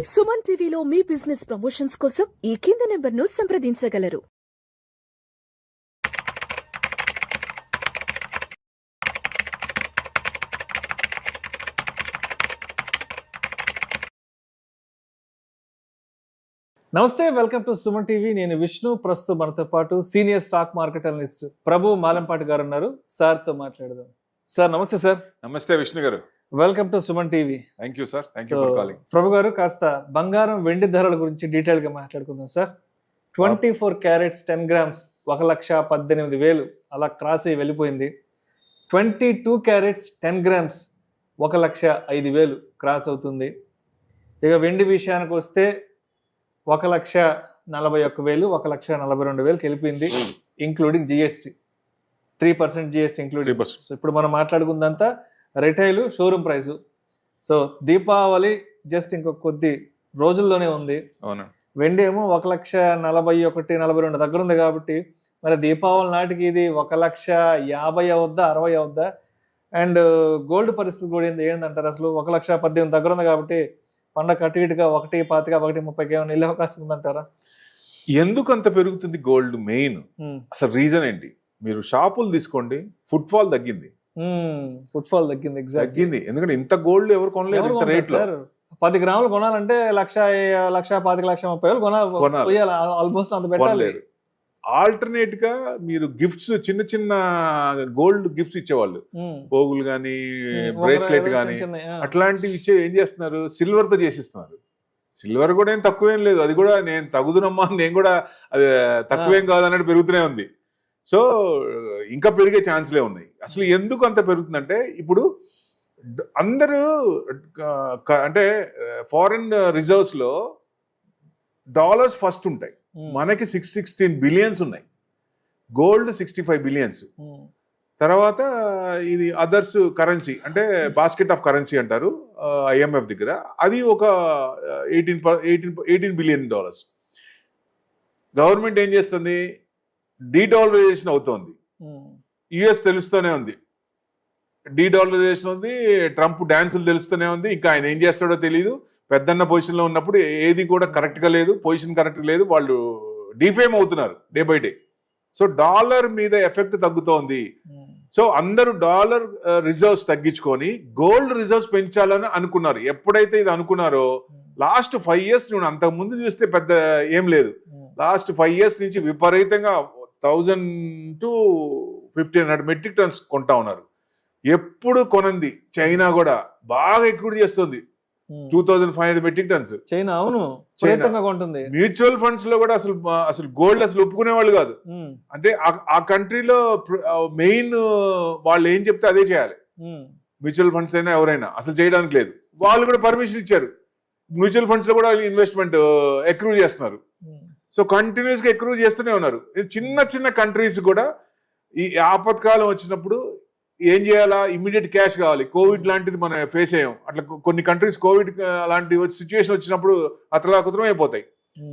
సుమన్ టీవీలో మీ business promotions కోసం ఈ కింది నెంబర్ను సంప్రదించగలరు. నమస్తే, వెల్కమ్ టు సుమన్ టీవీ. నేను విష్ణు. ప్రస్తుతం మనతో పాటు సీనియర్ స్టాక్ మార్కెట్ అనలిస్ట్ ప్రభు మాలంపాటి గారు ఉన్నారు. సార్తో మాట్లాడదాం. సార్ నమస్తే. సార్ నమస్తే Vishnu garu. Welcome to Suman TV. Thank you sir. Thank you for calling. Prabhu garu, కాస్త బంగారం వెండి ధరల గురించి డీటెయిల్ గా మాట్లాడుకుందాం సార్. 24 క్యారెట్స్ 10 గ్రామ్స్ 1,18,000 అలా క్రాస్ అయ్యి వెళ్ళిపోయింది. 22 క్యారెట్స్ 10 గ్రామ్స్ 1,05,000 క్రాస్ అవుతుంది. ఇక వెండి విషయానికి వస్తే 1,41,000 1,42,000 వెళ్ళిపోయింది, including GST. 3% GST including. 3%. So ఇప్పుడు మనం మాట్లాడుకుందంతా retail showroom price. So Deepavali just ఇంకొక కొద్ది రోజుల్లోనే ఉంది. అవునా. వెండి ఏమో 1,41,42 దగ్గర ఉంది కాబట్టి మరి దీపావళి నాటికి ఇది 1,50,000 అవుద్దా 60 అవుద్దా? అండ్ గోల్డ్ పరిస్థితి కూడా ఏంటంటారు? అసలు 1,18,000 దగ్గర ఉంది కాబట్టి పండగ అటు ఇటుగా 1,25,000 1,30,000 ఏమైనా వెళ్ళే అవకాశం ఉందంటారా? ఎందుకు అంత పెరుగుతుంది గోల్డ్? మెయిన్ అసలు రీజన్ ఏంటి? మీరు షాపులు తీసుకోండి, ఫుట్ ఫాల్ తగ్గింది. తగ్గింది ఎందుకంటే ఇంత గోల్డ్ ఎవరు కొనలేరు రేట్ లో. 10 గ్రాములు కొనాలంటే 1,25,000 కొనాలి. ఆల్మోస్ట్ అంత పెట్టాలి. ఆల్టర్నేట్ గా మీరు గిఫ్ట్స్, చిన్న చిన్న గోల్డ్ గిఫ్ట్స్ ఇచ్చేవాళ్ళు, పోగులు గానీ బ్రేస్లెట్ గానీ అట్లాంటివి ఏం చేస్తున్నారు? సిల్వర్ తో చేసిస్తున్నారు. సిల్వర్ కూడా ఏం తక్కువేం లేదు, అది కూడా నేను తగుదునమ్మా, నేను కూడా అది తక్కువేం కాదు అన్నట్టు పెరుగుతూనే ఉంది. సో ఇంకా పెరిగే ఛాన్స్లే ఉన్నాయి. అసలు ఎందుకు అంత పెరుగుతుందంటే ఇప్పుడు అందరూ అంటే ఫారిన్ రిజర్వ్స్ లో డాలర్స్ ఫస్ట్ ఉంటాయి. మనకి 616 బిలియన్స్ ఉన్నాయి, గోల్డ్ 65 బిలియన్స్. తర్వాత ఇది అదర్స్ కరెన్సీ అంటే బాస్కెట్ ఆఫ్ కరెన్సీ అంటారు ఐఎంఎఫ్ దగ్గర, అది ఒక 18 బిలియన్ డాలర్స్. గవర్నమెంట్ ఏం చేస్తుంది? డీడాలరైజేషన్ అవుతోంది. యుఎస్ తెలుస్తూనే ఉంది, డీడాలరైజేషన్ ఉంది. ట్రంప్ డాన్సులు తెలుస్తూనే ఉంది. ఇంకా ఆయన ఏం చేస్తాడో తెలియదు. పెద్దన్న పొజిషన్లో ఉన్నప్పుడు ఏది కూడా కరెక్ట్గా లేదు, పొజిషన్ కరెక్ట్ లేదు. వాళ్ళు డిఫేమ్ అవుతున్నారు day by day. So dollar మీద ఎఫెక్ట్ తగ్గుతోంది. సో అందరూ డాలర్ రిజర్వ్స్ తగ్గించుకొని గోల్డ్ రిజర్వ్స్ పెంచాలని అనుకున్నారు. ఎప్పుడైతే ఇది అనుకున్నారో లాస్ట్ 5 years నేను అంతకు ముందు చూస్తే పెద్ద ఏం లేదు. లాస్ట్ 5 years నుంచి విపరీతంగా 1,000 to 1,500 మెట్రిక్ టన్స్ కొంటా ఉన్నారు. ఎప్పుడు కొనంది చైనా కూడా బాగా ఎక్కువ చేస్తుంది, 2,500 మెట్రిక్ టన్స్ చైనా. అవును, కొంటుంది. మ్యూచువల్ ఫండ్స్ లో కూడా అసలు గోల్డ్ అసలు ఒప్పుకునే వాళ్ళు కాదు. అంటే ఆ కంట్రీలో మెయిన్ వాళ్ళు ఏం చెప్తే అదే చేయాలి. మ్యూచువల్ ఫండ్స్ అయినా ఎవరైనా అసలు చేయడానికి లేదు. వాళ్ళు కూడా పర్మిషన్ ఇచ్చారు. మ్యూచువల్ ఫండ్స్ లో కూడా ఇన్వెస్ట్మెంట్ ఎక్రూ చేస్తున్నారు. సో కంటిన్యూస్ గా ఎక్రూ చేస్తూనే ఉన్నారు. చిన్న చిన్న కంట్రీస్ కూడా ఈ ఆపత్కాలం వచ్చినప్పుడు ఏం చేయాలా? ఇమ్మీడియట్ క్యాష్ కావాలి. కోవిడ్ లాంటిది మనం ఫేస్ అయ్యాం. అట్లా కొన్ని కంట్రీస్ కోవిడ్ లాంటి సిచ్యువేషన్ వచ్చినప్పుడు అతలాకుతలం అయిపోతాయి.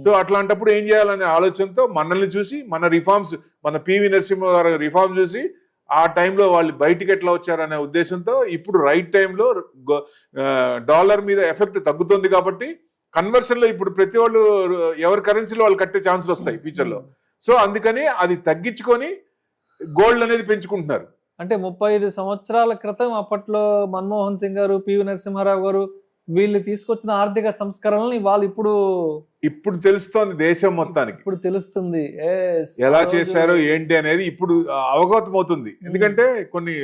సో అట్లాంటప్పుడు ఏం చేయాలనే ఆలోచనతో మనల్ని చూసి, మన రిఫార్మ్స్, మన పివి నరసింహ గారు రిఫార్మ్ చూసి ఆ టైంలో వాళ్ళు బయటికి ఎట్లా వచ్చారనే ఉద్దేశంతో ఇప్పుడు రైట్ టైంలో డాలర్ మీద ఎఫెక్ట్ తగ్గుతుంది కాబట్టి కన్వర్షన్ లో ఇప్పుడు ప్రతి వాళ్ళు ఎవరి కరెన్సీలో వాళ్ళు కట్టే ఛాన్సులు వస్తాయి ఫ్యూచర్ లో. సో అందుకని అది తగ్గించుకొని గోల్డ్ అనేది పెంచుకుంటున్నారు. అంటే 35 సంవత్సరాల క్రితం అప్పట్లో మన్మోహన్ సింగ్ గారు, పివి నరసింహారావు గారు వీళ్ళు తీసుకొచ్చిన ఆర్థిక సంస్కరణల్ని వాళ్ళు ఇప్పుడు తెలుస్తోంది దేశం మొత్తానికి. ఇప్పుడు తెలుస్తుంది ఎలా చేశారో ఏంటి అనేది ఇప్పుడు అవగతం అవుతుంది. ఎందుకంటే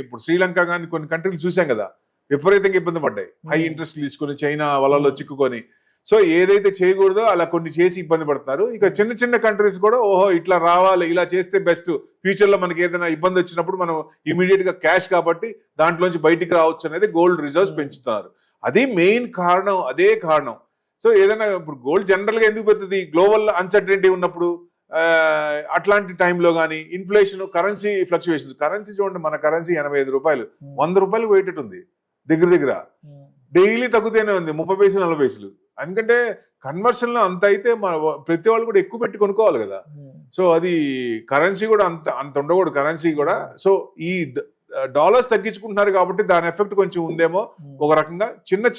ఇప్పుడు శ్రీలంక కానీ కొన్ని కంట్రీలు చూసాం కదా, విపరీతంగా ఇబ్బంది పడ్డాయి. హై ఇంట్రెస్ట్ తీసుకుని చైనా వలలో చిక్కుకొని. సో ఏదైతే చేయకూడదో అలా కొన్ని చేసి ఇబ్బంది పడుతున్నారు. ఇక చిన్న చిన్న కంట్రీస్ కూడా ఓహో ఇట్లా రావాలి, ఇలా చేస్తే బెస్ట్, ఫ్యూచర్ లో మనకి ఏదైనా ఇబ్బంది వచ్చినప్పుడు మనం ఇమీడియట్ గా క్యాష్ కాబట్టి దాంట్లోంచి బయటికి రావచ్చు అనేది గోల్డ్ రిజర్వ్స్ పెంచుతున్నారు. అది మెయిన్ కారణం, అదే కారణం. సో ఏదైనా ఇప్పుడు గోల్డ్ జనరల్ గా ఎందుకు పెడుతుంది? గ్లోబల్ అన్సర్టనిటీ ఉన్నప్పుడు, అట్లాంటి టైంలో కానీ ఇన్ఫ్లేషన్, కరెన్సీ ఫ్లక్చువేషన్స్. కరెన్సీ చూడండి, మన కరెన్సీ 85 రూపాయలు, 100 రూపాయలు వెయిటెడ్ ఉంది దగ్గర. డైలీ తగ్గుతూనే ఉంది 30 పైసలు 40 పైసలు. ఎందుకంటే కన్వర్షన్ లో అంత అయితే ప్రతి వాళ్ళు కూడా ఎక్కువ పెట్టి కొనుక్కోవాలి కదా. సో అది కరెన్సీ కూడా అంత ఉండకూడదు కరెన్సీ కూడా. సో ఈ డాలర్స్ తగ్గించుకుంటున్నారు కాబట్టి దాని ఎఫెక్ట్ కొంచెం ఉందేమో ఒక రకంగా.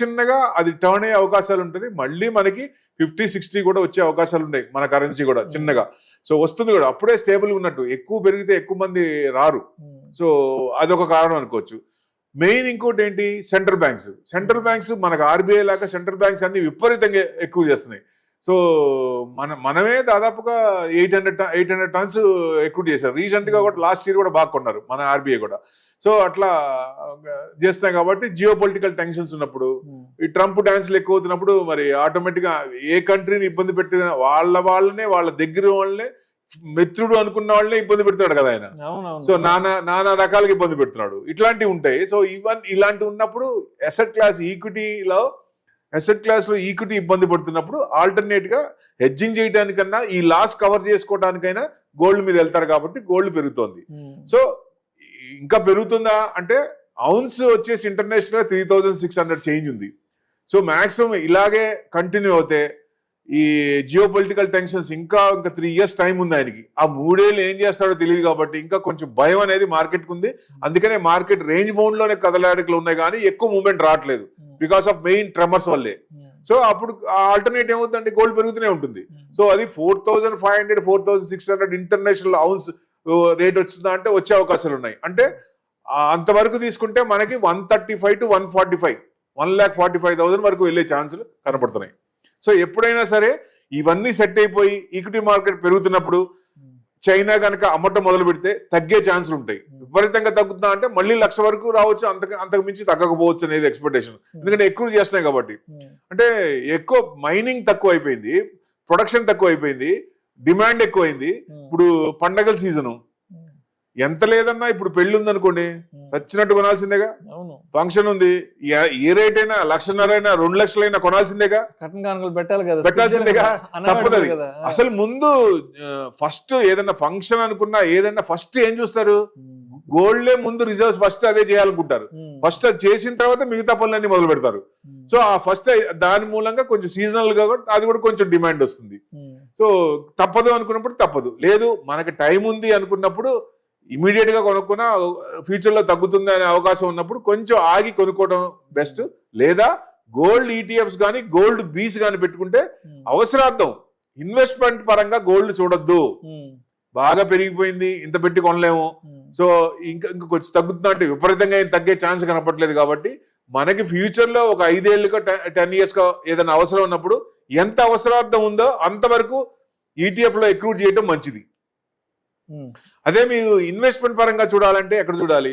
చిన్నగా అది టర్న్ అయ్యే అవకాశాలు ఉంటుంది. మళ్ళీ మనకి 50-60 కూడా వచ్చే అవకాశాలు ఉన్నాయి మన కరెన్సీ కూడా చిన్నగా. సో వస్తుంది కూడా, అప్పుడే స్టేబుల్ ఉన్నట్టు. ఎక్కువ పెరిగితే ఎక్కువ మంది రారు. సో అదొక కారణం అనుకోవచ్చు. మెయిన్ ఇంకోటి ఏంటి, సెంట్రల్ బ్యాంక్స్ మనకు ఆర్బీఐ లాగా సెంట్రల్ బ్యాంక్స్ అన్ని విపరీతంగా ఎక్కువ చేస్తున్నాయి. సో మనమే దాదాపుగా 800 టన్స్ ఎక్కువ చేశారు. రీసెంట్ గా కూడా లాస్ట్ ఇయర్ కూడా బాగా కొన్నారు మన ఆర్బీఐ కూడా. సో అట్లా చేస్తాం కాబట్టి జియో పొలిటికల్ టెన్షన్స్ ఉన్నప్పుడు, ఈ ట్రంప్ డాన్స్లు ఎక్కువ అవుతున్నప్పుడు మరి ఆటోమేటిక్ గా ఏ కంట్రీని ఇబ్బంది పెట్టిన వాళ్ళనే వాళ్ళ దగ్గర వాళ్ళనే మిత్రుడు అనుకున్న వాళ్ళనే ఇబ్బంది పెడుతున్నాడు కదా ఆయన. సో నానా రకాలుగా ఇబ్బంది పెడుతున్నాడు. ఇట్లాంటివి ఉంటాయి. సో ఇలాంటివి ఉన్నప్పుడు అసెట్ క్లాస్ లో ఈక్విటీ ఇబ్బంది పడుతున్నప్పుడు ఆల్టర్నేట్ గా హెడ్జింగ్ చేయడానికన్నా ఈ లాస్ కవర్ చేసుకోవడానికైనా గోల్డ్ మీద వెళ్తారు కాబట్టి గోల్డ్ పెరుగుతోంది. సో ఇంకా పెరుగుతుందా అంటే ఔన్స్ వచ్చేసి ఇంటర్నేషనల్ 3600 చేంజ్ ఉంది. సో మాక్సిమం ఇలాగే కంటిన్యూ అవుతే ఈ జియో పొలిటికల్ టెన్షన్స్ ఇంకా 3 years టైం ఉంది ఆయనకి. ఆ 3 ఏళ్ళు ఏం చేస్తాడో తెలియదు కాబట్టి ఇంకా కొంచెం భయం అనేది మార్కెట్ కు ఉంది. అందుకనే మార్కెట్ రేంజ్ బౌండ్ లోనే కదలాడికలు ఉన్నాయి కానీ ఎక్కువ మూవ్మెంట్ రావట్లేదు బికాస్ ఆఫ్ మెయిన్ ట్రెమర్స్ వల్లే. సో అప్పుడు ఆల్టర్నేట్ ఏమవుతుందంటే గోల్డ్ పెరుగుతూనే ఉంటుంది. సో అది 4500 4600 ఇంటర్నేషనల్ ఔన్స్ రేట్ వచ్చిందా అంటే వచ్చే అవకాశాలు ఉన్నాయి. అంటే అంతవరకు తీసుకుంటే మనకి 135 to 145 1,45,000 వరకు వెళ్ళే ఛాన్సులు కనపడుతున్నాయి. సో ఎప్పుడైనా సరే ఇవన్నీ సెట్ అయిపోయి ఈక్విటీ మార్కెట్ పెరుగుతున్నప్పుడు చైనా కనుక అమ్మటం మొదలు పెడితే తగ్గే ఛాన్సులు ఉంటాయి. విపరీతంగా తగ్గుతుందా అంటే మళ్ళీ 1,00,000 వరకు రావచ్చు, అంతకు మించి తగ్గకపోవచ్చు అనేది ఎక్స్పెక్టేషన్. ఎందుకంటే ఎక్కువ చేస్తున్నాయి కాబట్టి. అంటే ఎక్కువ మైనింగ్ తక్కువ అయిపోయింది, ప్రొడక్షన్ తక్కువ అయిపోయింది, డిమాండ్ ఎక్కువైంది. ఇప్పుడు పండగల సీజను ఎంత లేదన్నా ఇప్పుడు పెళ్లి ఉంది అనుకోండి, చచ్చినట్టు కొనాల్సిందేగా. ఫంక్షన్ ఉంది, ఏ రేట్ అయినా 1,50,000 అయినా 2 లక్షలైనా కొనాల్సిందేగా, పెట్టాల్సిందేగా, తప్పదు. అసలు ముందు ఫస్ట్ ఏదన్నా ఫంక్షన్ అనుకున్నా ఏదన్నా ఫస్ట్ ఏం చూస్తారు, గోల్డ్లే ముందు రిజర్వ్స్ ఫస్ట్ అదే చేయాలనుకుంటారు. ఫస్ట్ అది చేసిన తర్వాత మిగతా పనులన్నీ మొదలు పెడతారు. సో ఆ ఫస్ట్ దాని మూలంగా కొంచెం సీజనల్ గా అది కూడా కొంచెం డిమాండ్ వస్తుంది. సో తప్పదు అనుకున్నప్పుడు తప్పదు, లేదు మనకి టైం ఉంది అనుకున్నప్పుడు ఇమీడియట్ గా కొనుక్కున్నా ఫ్యూచర్ లో తగ్గుతుంది అనే అవకాశం ఉన్నప్పుడు కొంచెం ఆగి కొనుక్కోవడం బెస్ట్. లేదా గోల్డ్ ఈటీఎఫ్స్ కానీ గోల్డ్ బీస్ కానీ పెట్టుకుంటే అవసరార్థం ఇన్వెస్ట్మెంట్ పరంగా గోల్డ్ చూడొద్దు. బాగా పెరిగిపోయింది, ఇంత పెట్టి కొనలేము. సో ఇంకా కొంచెం తగ్గుతుందా అంటే విపరీతంగా ఏం తగ్గే ఛాన్స్ కనపట్లేదు. కాబట్టి మనకి ఫ్యూచర్ లో ఒక 5 ఏళ్ళుగా 10 years గా ఏదైనా అవసరం ఉన్నప్పుడు ఎంత అవసరార్థం ఉందో అంతవరకు ఈటీఎఫ్ లో ఎక్రూట్ చేయడం మంచిది. అదే మీరు ఇన్వెస్ట్మెంట్ పరంగా చూడాలంటే ఎక్కడ చూడాలి,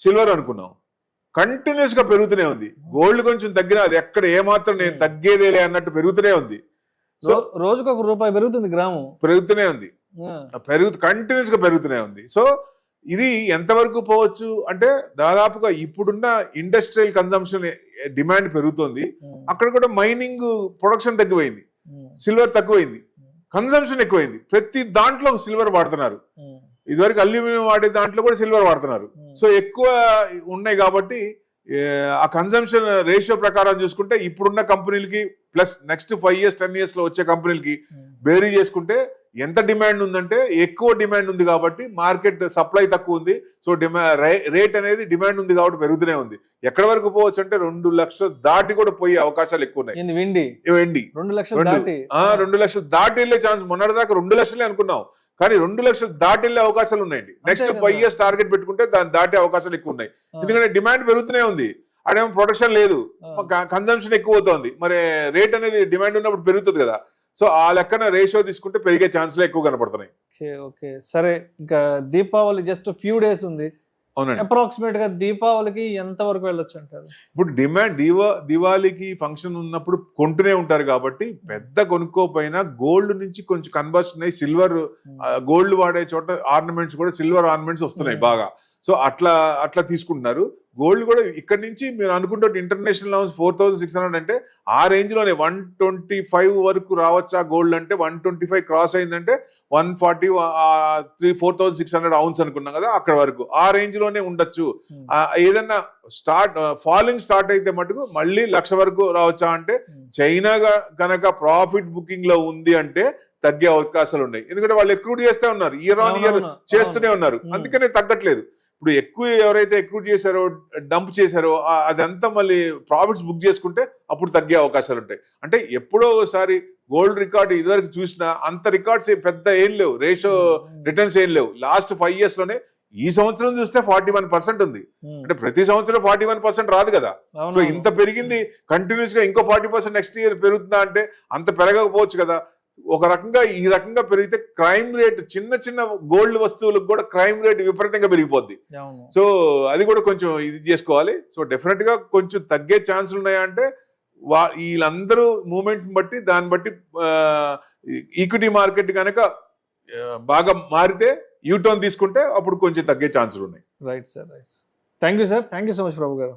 సిల్వర్ అనుకున్నాం కంటిన్యూస్ గా పెరుగుతూనే ఉంది. గోల్డ్ కొంచెం తగ్గినా అది ఎక్కడ ఏమాత్రం నేను తగ్గేదేలే అన్నట్టు పెరుగుతూనే ఉంది. సో రోజుకు ₹1 పెరుగుతుంది, గ్రాము పెరుగుతూనే ఉంది, కంటిన్యూస్ గా పెరుగుతూనే ఉంది. సో ఇది ఎంతవరకు పోవచ్చు అంటే దాదాపుగా ఇప్పుడున్న ఇండస్ట్రియల్ కన్సంప్షన్ డిమాండ్ పెరుగుతుంది, అక్కడ కూడా మైనింగ్ ప్రొడక్షన్ తగ్గిపోయింది, సిల్వర్ తక్కువైంది, కన్సంప్షన్ ఎక్కువైంది. ప్రతి దాంట్లో సిల్వర్ వాడుతున్నారు. ఇదివరకు అల్యూమినియం వాడే దాంట్లో కూడా సిల్వర్ వాడుతున్నారు. సో ఎక్కువ ఉన్నాయి కాబట్టి ఆ కన్సంప్షన్ రేషియో ప్రకారం చూసుకుంటే ఇప్పుడున్న కంపెనీలకి ప్లస్ నెక్స్ట్ 5 years 10 years లో వచ్చే కంపెనీలకి బేరీ చేసుకుంటే ఎంత డిమాండ్ ఉందంటే ఎక్కువ డిమాండ్ ఉంది కాబట్టి మార్కెట్ సప్లై తక్కువ ఉంది. సో రేట్ అనేది డిమాండ్ ఉంది కాబట్టి పెరుగుతూనే ఉంది. ఎక్కడి వరకు పోవచ్చు అంటే 2 లక్షలు దాటి కూడా పోయే అవకాశాలు ఎక్కువ ఉన్నాయి. వెండి 2 లక్షలు దాటి వెళ్ళే ఛాన్స్, మొన్నటిదాకా 2 లక్షలే అనుకున్నాం కానీ 2 లక్షలు దాటి వెళ్ళే అవకాశాలు ఉన్నాయండి. నెక్స్ట్ 5 years టార్గెట్ పెట్టుకుంటే దాన్ని దాటే అవకాశాలు ఎక్కువ ఉన్నాయి. ఎందుకంటే డిమాండ్ పెరుగుతూనే ఉంది, అదేమో ప్రొడక్షన్ లేదు, కన్సంప్షన్ ఎక్కువ అవుతుంది. మరి రేట్ అనేది డిమాండ్ ఉన్నప్పుడు పెరుగుతుంది కదా. సో ఆ లెక్కన రేషియో తీసుకుంటే పెరిగే ఛాన్స్లు ఎక్కువ కనపడుతున్నాయి. ఓకే సరే, ఇంకా దీపావళి జస్ట్ ఫ్యూ డేస్ ఉంది. అవునండి, అప్రాక్సిమేట్ గా దీపావళికి ఎంత వరకు వెళ్ళొచ్చు అంటారు? ఇప్పుడు డిమాండ్ దివాళీకి ఫంక్షన్ ఉన్నప్పుడు కొంటూనే ఉంటారు కాబట్టి పెద్ద కొనుక్కోపోయినా గోల్డ్ నుంచి కొంచెం కన్వర్షన్ అయ్యి సిల్వర్, గోల్డ్ వాడే చోట ఆర్నమెంట్స్ కూడా సిల్వర్ ఆర్నమెంట్స్ వస్తున్నాయి బాగా. సో అట్లా తీసుకుంటున్నారు. గోల్డ్ కూడా ఇక్కడ నుంచి మీరు అనుకుంటే ఇంటర్నేషనల్ లెవెల్స్ 4600 అంటే ఆ రేంజ్ లోనే 125 వరకు రావచ్చా గోల్డ్ అంటే 125 క్రాస్ అయిందంటే 140 4600 ఔన్స్ అనుకున్నాం కదా, అక్కడ వరకు ఆ రేంజ్ లోనే ఉండొచ్చు. ఏదన్నా ఫాలింగ్ స్టార్ట్ అయితే మటుకు మళ్ళీ 1,00,000 వరకు రావచ్చా అంటే చైనా కనుక ప్రాఫిట్ బుకింగ్ లో ఉంది అంటే తగ్గే అవకాశాలు ఉన్నాయి. ఎందుకంటే వాళ్ళు ఎక్రూట్ చేస్తే ఉన్నారు, ఇయర్ ఆన్ ఇయర్ చేస్తూనే ఉన్నారు, అందుకనే తగ్గట్లేదు. ఇప్పుడు ఎక్కువ ఎవరైతే ఎక్కువ చేశారో డంప్ చేశారో అదంతా మళ్ళీ ప్రాఫిట్స్ బుక్ చేసుకుంటే అప్పుడు తగ్గే అవకాశాలు ఉంటాయి. అంటే ఎప్పుడో ఒకసారి గోల్డ్ రికార్డు ఇదివరకు చూసినా అంత రికార్డ్స్ పెద్ద ఏం లేవు, రేషియో రిటర్న్స్ ఏం లేవు. లాస్ట్ 5 years లోనే ఈ సంవత్సరం చూస్తే 41% ఉంది. అంటే ప్రతి సంవత్సరం 41% రాదు కదా. సో ఇంత పెరిగింది కంటిన్యూస్ గా ఇంకో 40% నెక్స్ట్ ఇయర్ పెరుగుతుందా అంటే అంత పెరగకపోవచ్చు కదా. ఒక రకంగా ఈ రకంగా పెరిగితే క్రైమ్ రేట్ చిన్న చిన్న గోల్డ్ వస్తువులకు కూడా క్రైమ్ రేట్ విపరీతంగా పెరిగిపోద్ది. సో అది కూడా కొంచెం ఇది చేసుకోవాలి. సో డెఫినెట్ గా కొంచెం తగ్గే ఛాన్సులు ఉన్నాయా అంటే వీళ్ళందరూ మూమెంట్ బట్టి దాన్ని బట్టి ఈక్విటీ మార్కెట్ కనుక బాగా మారితే యూటర్న్ తీసుకుంటే అప్పుడు కొంచెం తగ్గే ఛాన్సులు ఉన్నాయి. Right sir, right. Thank you sir, thank you so much Prabhu గారు.